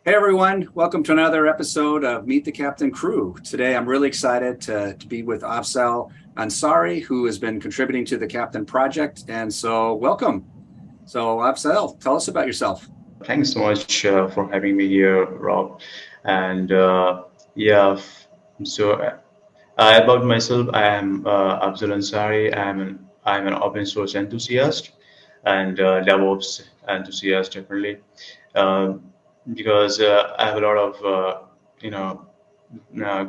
Hey everyone, welcome to another episode of Meet the Captain Crew. Today I'm really excited to be with Afzal Ansari, who has been contributing to the Captain Project. And so welcome. So Afzal, tell us about yourself. Thanks so much for having me here, Rob. And yeah, so about myself, I am Afzal Ansari. I'm an open source enthusiast and DevOps enthusiast, definitely, uh, because I have a lot of you know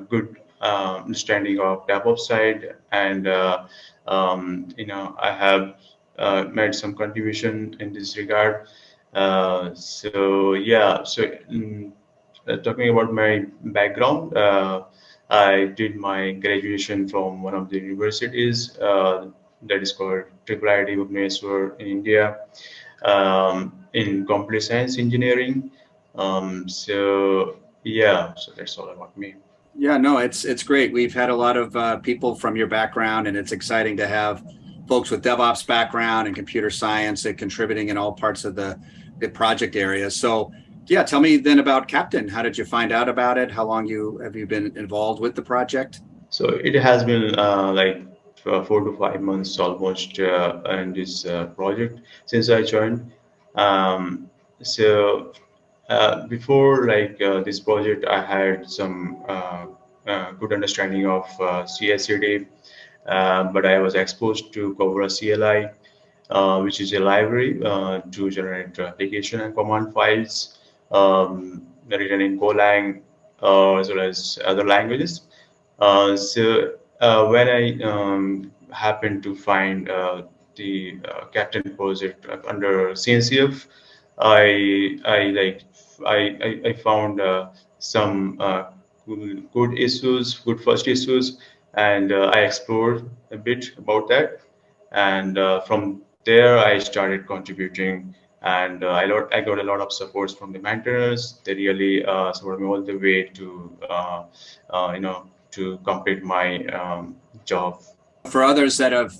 good understanding of DevOps side, and I have made some contribution in this regard. Talking about my background, I did my graduation from one of the universities that is called IIIT Bhubaneswar in India, in computer science engineering. So that's all about me. Yeah, no, it's great. We've had a lot of people from your background, and it's exciting to have folks with DevOps background and computer science and contributing in all parts of the project area. So, yeah, tell me then about Captain. How did you find out about it? How long have you been involved with the project? So it has been 4 to 5 months almost in this project since I joined. Um, Before this project, I had some good understanding of CI/CD, but I was exposed to Cobra CLI, which is a library to generate application and command files written in Golang as well as other languages. When I happened to find the Captain project under CNCF, I found some good issues, good first issues, and I explored a bit about that. And from there, I started contributing, and I got a lot of supports from the mentors. They really supported me all the way to complete my job. For others that are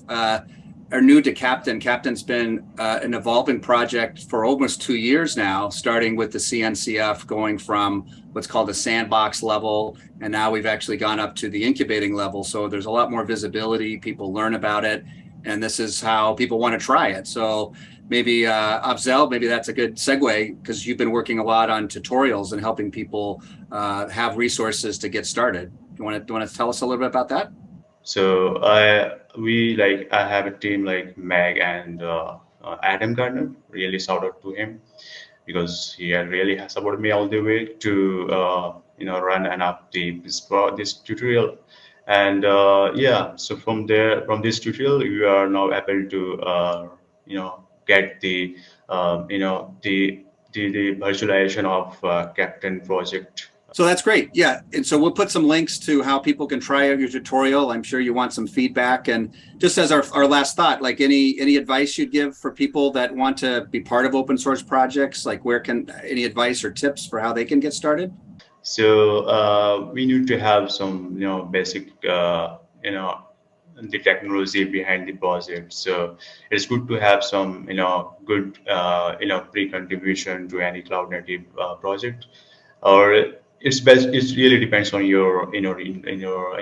new to Captain, Captain's been an evolving project for almost 2 years now, starting with the CNCF, going from what's called a sandbox level, and now we've actually gone up to the incubating level. So there's a lot more visibility. People learn about it, and this is how people want to try it. So maybe Afzal, maybe that's a good segue because you've been working a lot on tutorials and helping people have resources to get started. Do you want to tell us a little bit about that? So I have a team like Meg and Adam Gardner. Really shout out to him because he had really has supported me all the way to run and up this tutorial. And so from this tutorial, you are now able to get the virtualization of Captain project. So that's great. Yeah. And so we'll put some links to how people can try out your tutorial. I'm sure you want some feedback. And just as our last thought, like any advice you'd give for people that want to be part of open source projects, like where can any advice or tips for how they can get started? So we need to have some, basic, the technology behind the project. So it's good to have some, good, pre-contribution to any cloud native project, or it's best. It really depends on your, in your, in your,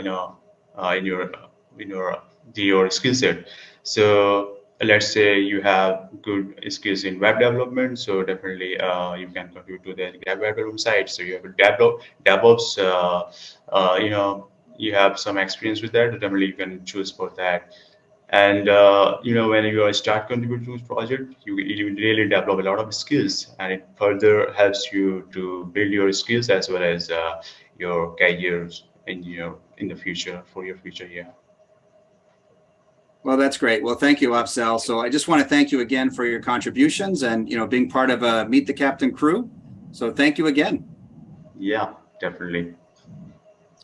your skill set. So let's say you have good skills in web development, so definitely you can contribute to the web development side. So you have a DevOps, you have some experience with that. Definitely you can choose for that. And when you start contributing to this project, you really develop a lot of skills, and it further helps you to build your skills as well as your careers in the future for your future. Yeah. Well, that's great. Well, thank you, Afzal. So I just want to thank you again for your contributions and being part of a Meet the Captain crew. So thank you again. Yeah, definitely.